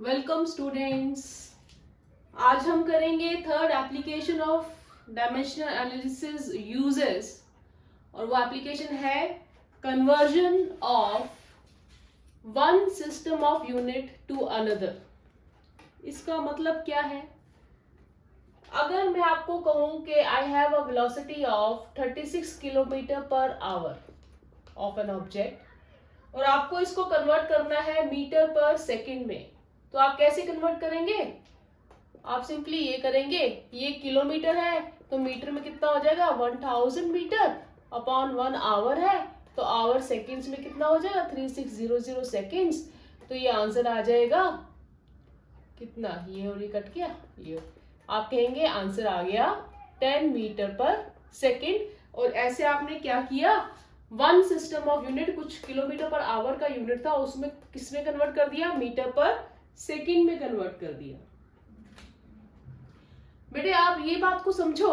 Welcome students. आज हम करेंगे third application of dimensional analysis uses और वो एप्लीकेशन है conversion of one system of unit to another. इसका मतलब क्या है? अगर मैं आपको कहूं कि I have a velocity of 36 kilometre per hour of an object और आपको इसको कन्वर्ट करना है मीटर पर सेकंड में, तो आप कैसे कन्वर्ट करेंगे? आप सिंपली ये करेंगे, ये किलोमीटर है तो मीटर में कितना हो जाएगा 1000 मीटर अपॉन 1 आवर है तो आवर सेकंड्स में कितना हो जाएगा 3600 सेकंड्स। तो ये आंसर आ जाएगा कितना, ये और ये कट गया, ये आप कहेंगे आंसर आ गया 10 मीटर पर सेकंड। और ऐसे आपने क्या किया, वन सिस्टम ऑफ यूनिट कुछ किलोमीटर पर आवर का यूनिट था उसमें किसमें कन्वर्ट कर दिया, मीटर पर सेकंड में कन्वर्ट कर दिया। बेटे आप ये बात को समझो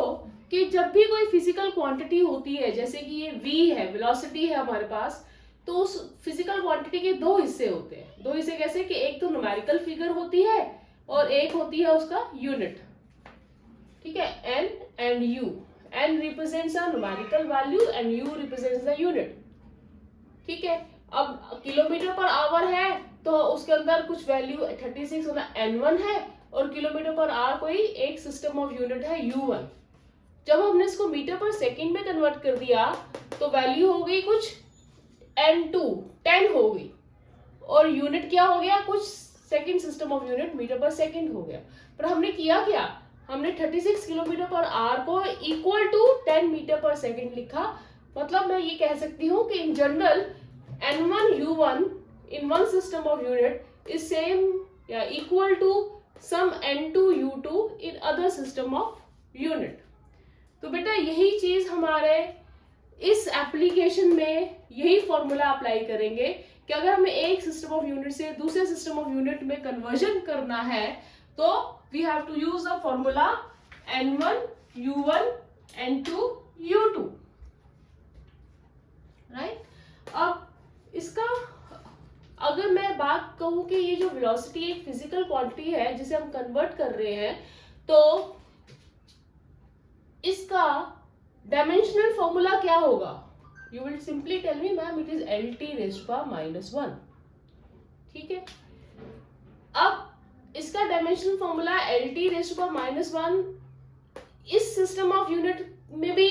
कि जब भी कोई फिजिकल क्वांटिटी होती है, जैसे कि ये v है, वेलोसिटी है हमारे पास, तो उस फिजिकल क्वांटिटी के दो हिस्से होते हैं। दो हिस्से कैसे कि एक तो न्यूमेरिकल फिगर होती है और एक होती है उसका यूनिट। ठीक है, n and u। n represents a numerical value and u represents the unit. ठीक है, अब किलोमीटर पर आवर है तो उसके अंदर कुछ वैल्यू 36 होना n1 है और किलोमीटर पर आवर कोई एक सिस्टम ऑफ यूनिट है u1। जब हमने इसको मीटर पर सेकंड में कन्वर्ट कर दिया तो वैल्यू हो गई कुछ n2 10 हो गई और यूनिट क्या हो गया, कुछ second system of unit metre per second हो गया। पर हमने किया क्या, हमने 36 किलोमीटर पर आवर को equal to 10 metre per second लिखा। मतलब मैं ये कह सकती हूँ कि in general n1 u1 in one system of unit is same या equal to some n2 u2 in other system of unit। तो बेटा यही चीज हमारे इस एप्लीकेशन में यही फॉर्मूला अप्लाई करेंगे कि अगर हमें एक सिस्टम ऑफ यूनिट से दूसरे सिस्टम ऑफ यूनिट में कन्वर्जन करना है तो we have to use the formula n1 u1 n2 u2, right. अब इसका अगर मैं बात कहूं कि ये जो वेलोसिटी एक फिजिकल क्वांटिटी है जिसे हम कन्वर्ट कर रहे हैं, तो इसका डायमेंशनल फॉर्मूला क्या होगा? You will simply tell me ma'am it is LT⁻⁻1। ठीक है, अब इसका डायमेंशनल फॉर्मूला LT⁻⁻1। इस सिस्टम ऑफ यूनिट में भी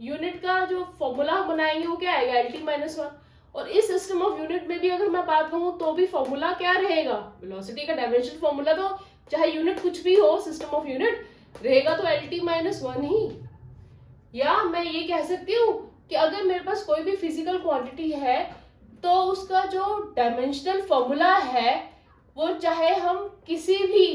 यूनिट का जो फॉर्मूला बनाएंगे वो क्या आएगा LT-1, और इस सिस्टम ऑफ यूनिट में भी अगर मैं बात कहूं तो भी फॉर्मूला क्या रहेगा, वेलोसिटी का डायमेंशन फॉर्मूला तो चाहे यूनिट कुछ भी हो सिस्टम ऑफ यूनिट रहेगा तो LT-1 ही। या मैं ये कह सकती हूँ कि अगर मेरे पास कोई भी फिजिकल क्वांटिटी है तो उसका जो डायमेंशनल फॉर्मूला है वो चाहे हम किसी भी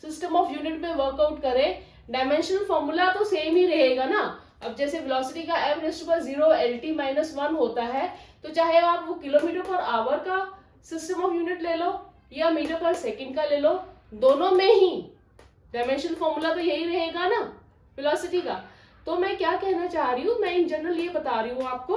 सिस्टम ऑफ यूनिट में वर्कआउट करें, डायमेंशनल फॉर्मूला तो सेम ही रहेगा ना। अब जैसे वेलोसिटी का m⁻0 LT-1 होता है तो चाहे आप वो किलोमीटर पर आवर का सिस्टम ऑफ यूनिट ले लो या मीटर पर सेकंड का ले लो, दोनों में ही डायमेंशनल फॉर्मूला तो यही रहेगा ना वेलोसिटी का। तो मैं क्या कहना चाह रही हूँ, मैं इन जनरल ये बता रही हूँ आपको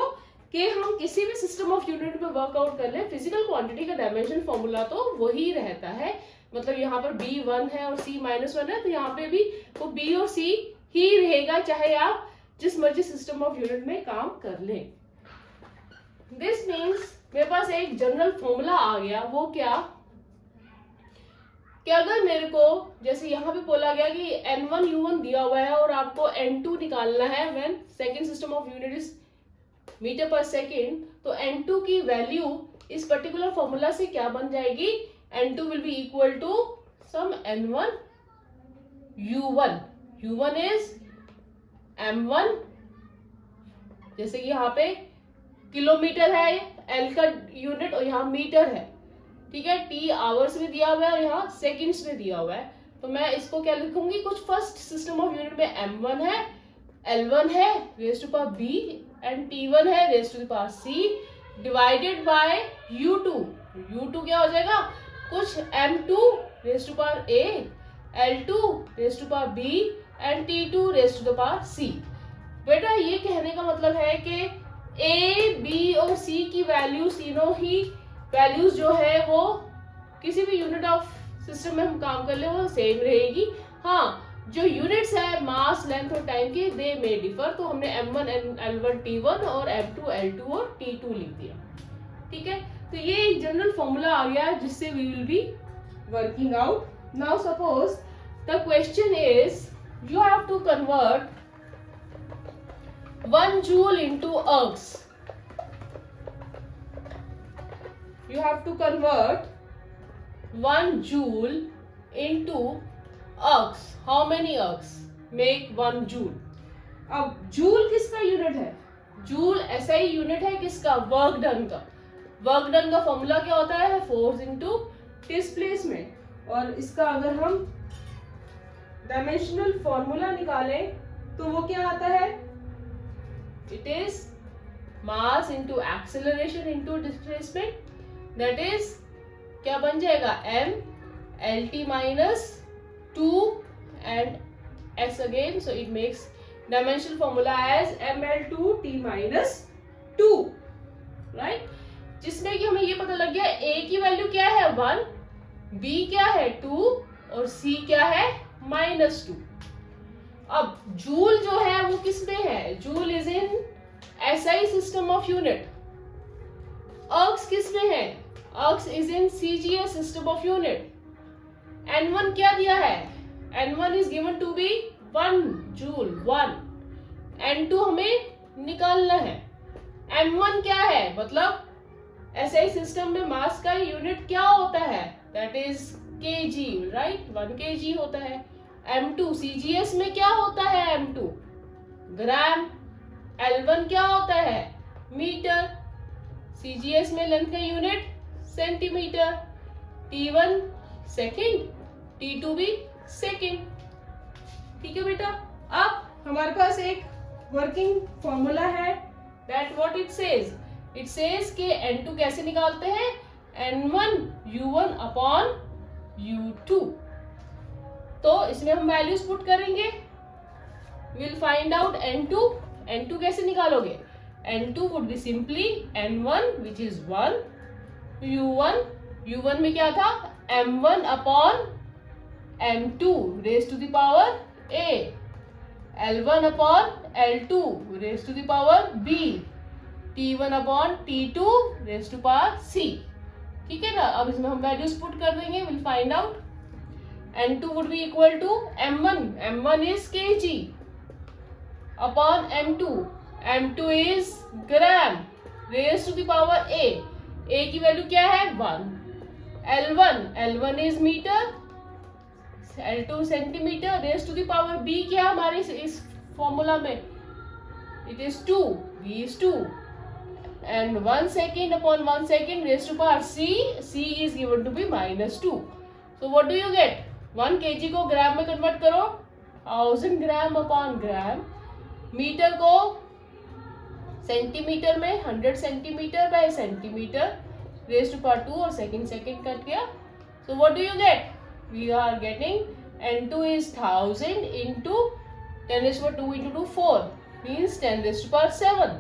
कि हम किसी भी सिस्टम ऑफ यूनिट में वर्कआउट कर ले, फिजिकल क्वांटिटी का डायमेंशन फॉर्मूला तो वही रहता है। मतलब यहाँ पर B1 है और C-1 है तो यहाँ पे भी वो B और C ही रहेगा चाहे आप जिस मर्जी सिस्टम ऑफ यूनिट में काम कर लें। दिस मीन्स मेरे पास एक जनरल फॉर्मूला आ गया, वो क्या कि अगर मेरे को जैसे यहाँ पे बोला गया कि n1 u1 दिया हुआ है और आपको n2 निकालना है when second system of unit is metre per second, तो n2 की वैल्यू इस पर्टिकुलर फॉर्मूला से क्या बन जाएगी, n2 will be equal to some n1 u1। u1 is m1, जैसे कि यहाँ पे किलोमीटर है L का यूनिट और यहाँ मीटर है। ठीक है, T आवर्स में दिया हुआ है और यहाँ सेकंड्स में दिया हुआ है। तो मैं इसको क्या लिखूंगी, कुछ फर्स्ट सिस्टम ऑफ यूनिट में m1 है, L1 है raise to power b and T1 है raise to power c divided by u2। u2 क्या हो जाएगा, कुछ m2 raise to power a, L2 raise to power b and T2 raise to power c। बेटा ये कहने का मतलब है कि A, B और C की वैल्यूज तीनों ही वैल्यूज जो है वो किसी भी यूनिट ऑफ सिस्टम में हम काम कर ले वो सेम रहेगी। हाँ, जो यूनिट्स है मास, लेंथ और टाइम के, दे मे डिफर। तो हमने m1 L1 T1 और m2 L2 और T2 लिख दिया। ठीक है, तो ये एक जनरल फॉर्मूला आ गया जिससे we will be working out. Now suppose the question is you have to convert 1 joule into ergs. You have to convert 1 joule into ergs. How many ergs make 1 joule? अब joule किसका unit है? Joule ऐसा ही unit है किसका? Work done का। Work done का formula क्या होता है? Force into displacement. और इसका अगर हम डायमेंशनल फॉर्मूला निकालें तो वो क्या आता है? It is mass into acceleration into displacement, that is क्या बन जाएगा? m lt minus 2 and s again, so it makes dimensional formula as ml2 t minus 2, right? जिसमें कि हमें ये पता लग गया a की वैल्यू क्या है? 1, b क्या है? 2 और c क्या है? -2। अब जूल जो है वो किस में है? Joule is in SI system of unit. Ergs किस में है? Ergs is in CGS system of unit. N1 क्या दिया है? N1 is given to be 1 joule, 1। N2 हमें निकालना है। M1 क्या है? मतलब SI सिस्टम में मास का यूनिट क्या होता है? That is kg, right? 1 kg होता है। M2 CGS में क्या होता है? M2 ग्राम। L1 क्या होता है? मीटर। CGS में लेंथ का unit centimetre. T1 second, T2 भी सेकेंड। ठीक है बेटा, अब हमारे पास एक वर्किंग फॉर्मूला है। That what it says? It says कि N2 कैसे निकालते हैं? N1 U1 upon U2। तो इसमें हम वैल्यूज पुट करेंगे, will find out N2। N2 कैसे निकालोगे? N2 would be simply N1 which is 1 U1 में क्या था? M1 upon M2 raise to the power A, L1 upon L2 raise to the power B, T1 upon T2 raise to power C। ठीक है ना? अब इसमें हम values put कर देंगे, will find out N2 would be equal to M1 is kg upon M2 is gram raise to the power A की value क्या है? 1। L1 is metre, L2 centimetre raise to the power B क्या हमारे इस formula में? It is 2, B is 2 and 1 second upon 1 second raised to power C is given to be -2. So what do you get? 1 kg को ग्राम में convert करो, 1000 gram upon gram. Metre को centimetre में 100 centimetre by centimetre raise to power 2 और second cut गया। So what do you get? We are getting N2 is 1000 into 10 raised to power 2 into 2 4 means 10 raised to power 7।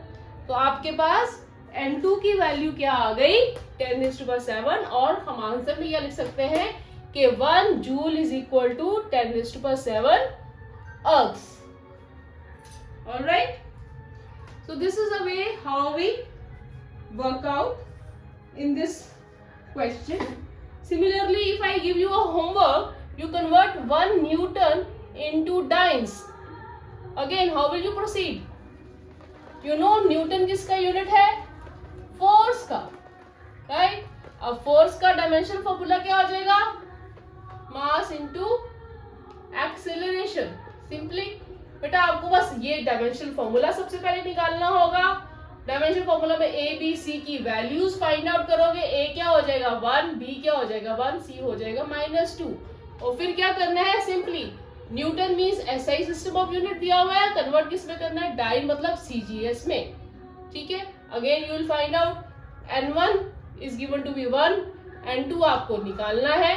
तो आपके पास N2 की value क्या आ गई? 10 raised to power 7। और हम answer में क्या लिख सकते हैं कि 1 joule is equal to 10 raised to power 7 ergs। Alright? So this is the way how we work out in this question. Similarly, if I give you a homework, you convert 1 Newton into dynes. Again, how will you proceed? You know Newton किसका unit है? Force का, right? अब force का dimension formula क्या हो जाएगा? Mass into acceleration. Simply बेटा आपको बस ये डायमेंशन फॉर्मूला सबसे पहले निकालना होगा। डायमेंशन फॉर्मूला में A, B, C की वैल्यूज फाइंड आउट करोगे। A क्या हो जाएगा? 1, B क्या हो जाएगा? 1, C हो जाएगा -2। और फिर क्या करना है? Simply Newton means SI system of unit दिया हुआ है, कन्वर्ट किस में करना है? डाइन मतलब CGS में। ठीक है, again you will find out N1 is given to be 1, N2 आपको निकालना है।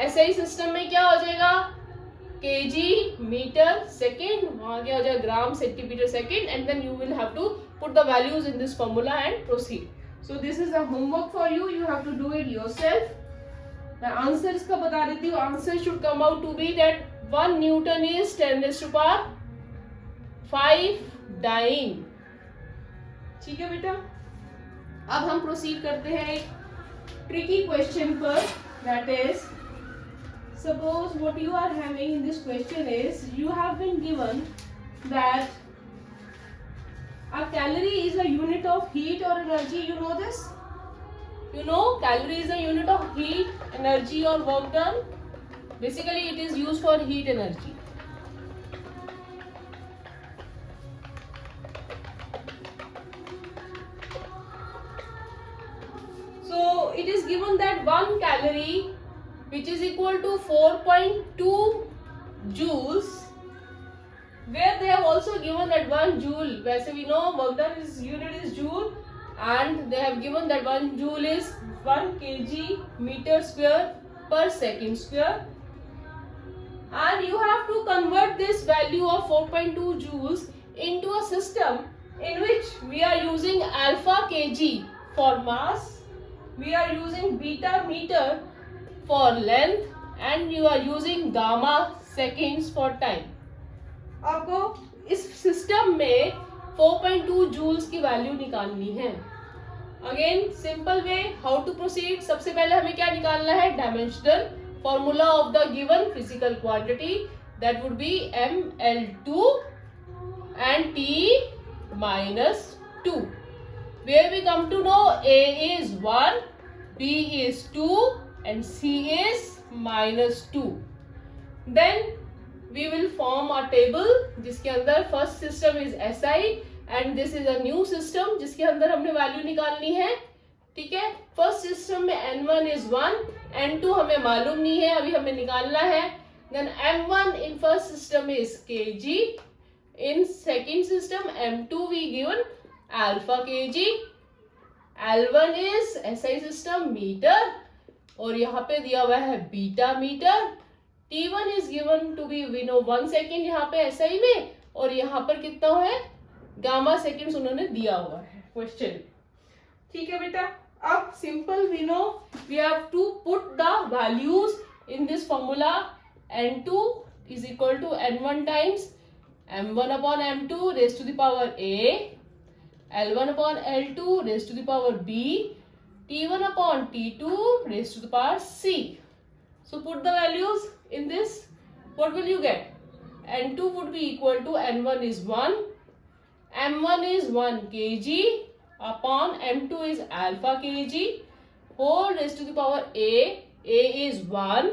SI सिस्टम में क्या हो जाएगा? kg मीटर सेकेंड, वहां क्या हो जाएगा? Gram centimetre second, and then you will have to put the values in this formula and proceed. So this is a homework for you. You have to do it yourself. मैं answer इसका बता देती हूँ. Answer should come out to be that 1 newton is 10⁵ dyne. ठीक है बेटा. अब हम प्रोसीड करते हैं एक ट्रिकी क्वेश्चन पर. That is, suppose what you are having in this question is, you have been given that a calorie is a unit of heat or energy. You know this? You know calorie is a unit of heat, energy or work done. Basically it is used for heat energy. So it is given that 1 calorie which is equal to 4.2 joules, where they have also given that 1 joule. वैसे we know work done is unit is joule, and they have given that 1 joule is 1 kg meter square per second square, and you have to convert this value of 4.2 joules into a system in which we are using alpha kg for mass, we are using beta meter for length, and you are using gamma seconds for time. आपको इस system में 4.2 joules की value निकालनी है. Again simple way how to proceed. सबसे पहले हमें क्या निकालना है? Dimensional formula of the given physical quantity, that would be ml2 and T-2, where we come to know A is 1, B is 2 and C is -2. Then we will form a table जिसके अंदर first system is SI and this is a new system जिसके अंदर हमने value निकालनी है. ठीक है. First system में N1 is 1, N2 हमें मालूम नहीं है, अभी हमें निकालना है. Then M1 in first system is kg, in second system M2 we given alpha kg, L1 is SI system metre, और यहाँ पे दिया हुआ है beta metre. T1 is given to be we know 1 second यहाँ पे SI में, और यहाँ पर कितना है? गामा सेकेंड्स उन्होंने दिया हुआ है क्वेश्चन. ठीक है बेटा. अब simple we know we have to put the values in this formula. N2 is equal to N1 times M1 upon M2 raise to the power A, L1 upon L2 raised to the power B, T1 upon T2 raised to the power C. So put the values in this. What will you get? N2 would be equal to N1 is 1, M1 is 1 kg upon M2 is alpha kg, whole raised to the power A is 1,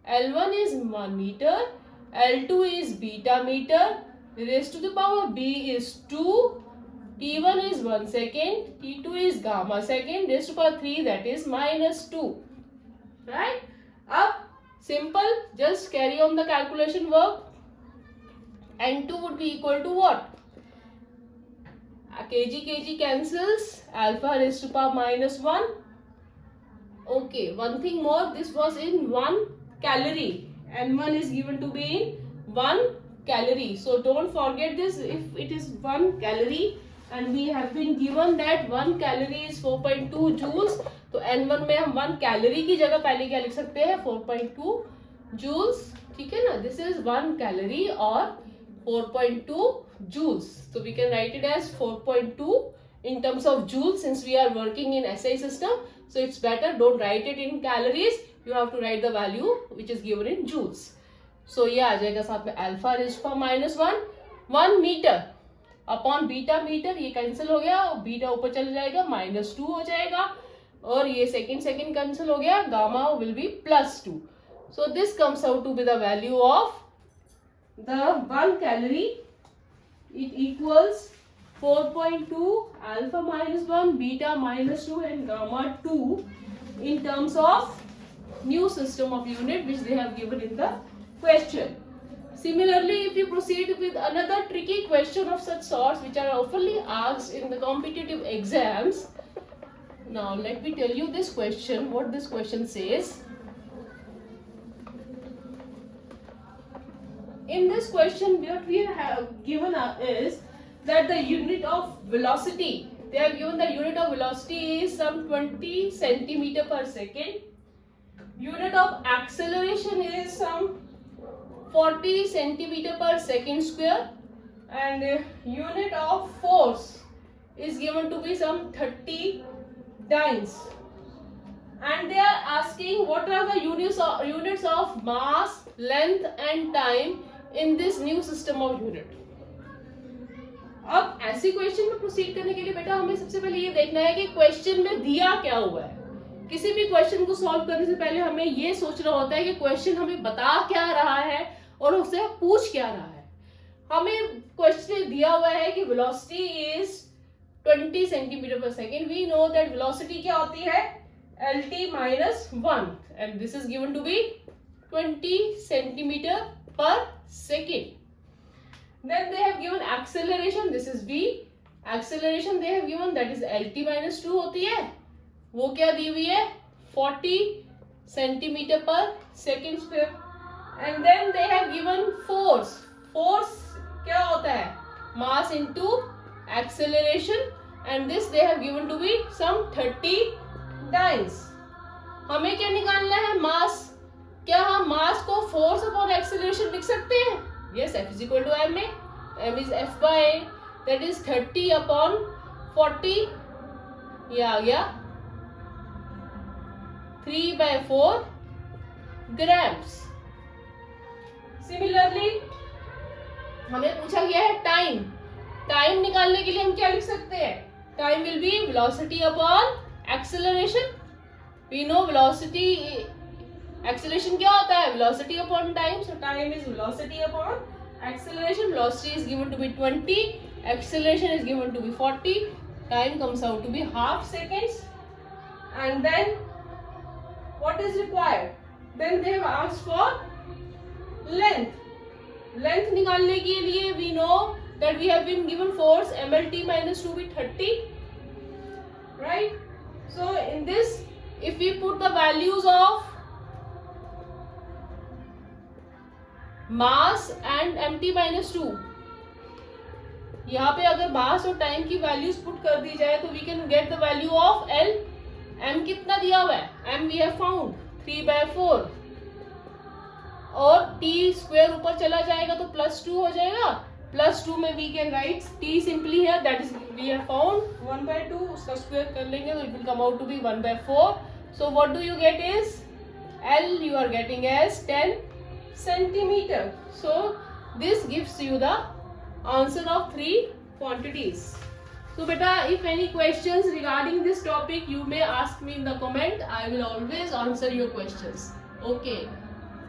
L1 is 1 meter, L2 is beta meter, raised to the power B is 2, T1 is 1 second, T2 is gamma second, raised to power 3, that is -2. Right? Up simple, just carry on the calculation work. N2 would be equal to what? kg cancels, alpha raised to power -1. Okay, one thing more, this was in 1 calorie. N1 is given to be in 1 calorie. So don't forget this. If it is 1 calorie, and we have been given that 1 calorie is 4.2 joules, तो N1 में हम 1 calorie की जगह पहले क्या लिख सकते हैं? 4.2 joules. ठीक है ना? This is 1 calorie or 4.2 joules. So we can write it as 4.2 in terms of joules, since we are working in SI system. So it's better, don't write it in calories. You have to write the value which is given in joules. So ये आ जाएगा साथ में alpha raised to power -1, 1 meter upon beta metre, ये cancel हो गया, beta ऊपर चल जाएगा, -2 हो जाएगा, और ये सेकेंड कैंसिल हो गया, gamma will be +2. So this comes out to be the value of the 1 calorie. It equals 4.2 alpha -1, beta -2 and gamma 2 in terms of new system of unit which they have given in the question. Similarly, if you proceed with another tricky question of such sorts which are often asked in the competitive exams. Now let me tell you this question, what this question says. In this question, what we have given is that the unit of velocity, they have given the unit of velocity is some 20 centimeter per second, unit of acceleration is some 40 centimeter per second square, and unit of force is given to be some 30 dynes. And they are asking what are the units of mass, length and time in this new system of unit. अब ऐसे question में proceed करने के लिए बेटा हमें सबसे पहले ये देखना है कि क्वेश्चन में दिया क्या हुआ है. किसी भी क्वेश्चन को सॉल्व करने से पहले हमें ये सोचना होता है कि क्वेश्चन हमें बता क्या रहा है और उससे पूछ क्या रहा है. हमें क्वेश्चन दिया हुआ है कि velocity is 20 centimetre per second. We know that velocity क्या होती है, lt minus 1, and this is given to be 20 centimeter per second. Then they have given acceleration, this is v. Acceleration they have given, that is lt minus 2 होती है. वो क्या दी हुई है, 40 centimeter per second square. And then they have given force. Force क्या होता है, mass into acceleration, and this they have given to be some 30 dynes. हमें क्या निकालना है, मास. क्या हम मास को फोर्स अपॉन एक्सेलरेशन लिख सकते हैं? Yes, F is equal to m में. m is F by a, that is 30 upon 40. ये आ गया 3 by 4 grams. सिमिलरली हमें पूछा गया है टाइम. टाइम निकालने के लिए हम क्या लिख सकते हैं, time will be velocity upon acceleration. We know velocity, acceleration क्या होता है, velocity upon time. So time is velocity upon acceleration. Velocity is given to be 20, acceleration is given to be 40. Time comes out to be half seconds. And then what is required? Then they have asked for length. Length निकालने के लिए we know that we have been given force mlt minus 2 be 30, right? So in this, if we put the values of mass and mt minus 2, यहाँ पे अगर मास और time की values put कर दी जाए तो we can get the value of L. m कितना दिया हुआ है, m we have found 3 by 4, और t स्क्वायर ऊपर चला जाएगा तो +2 हो जाएगा. +2 में we can write t simply here, that is we have found 1 by 2, उसका स्क्वायर कर लेंगे तो it will come out to be 1 by 4. So what do you get is L you are getting as 10 centimeter. So this gives you the answer of 3 quantities. So beta, if any questions regarding this topic you may ask me in the comment. I will always answer your questions. Okay.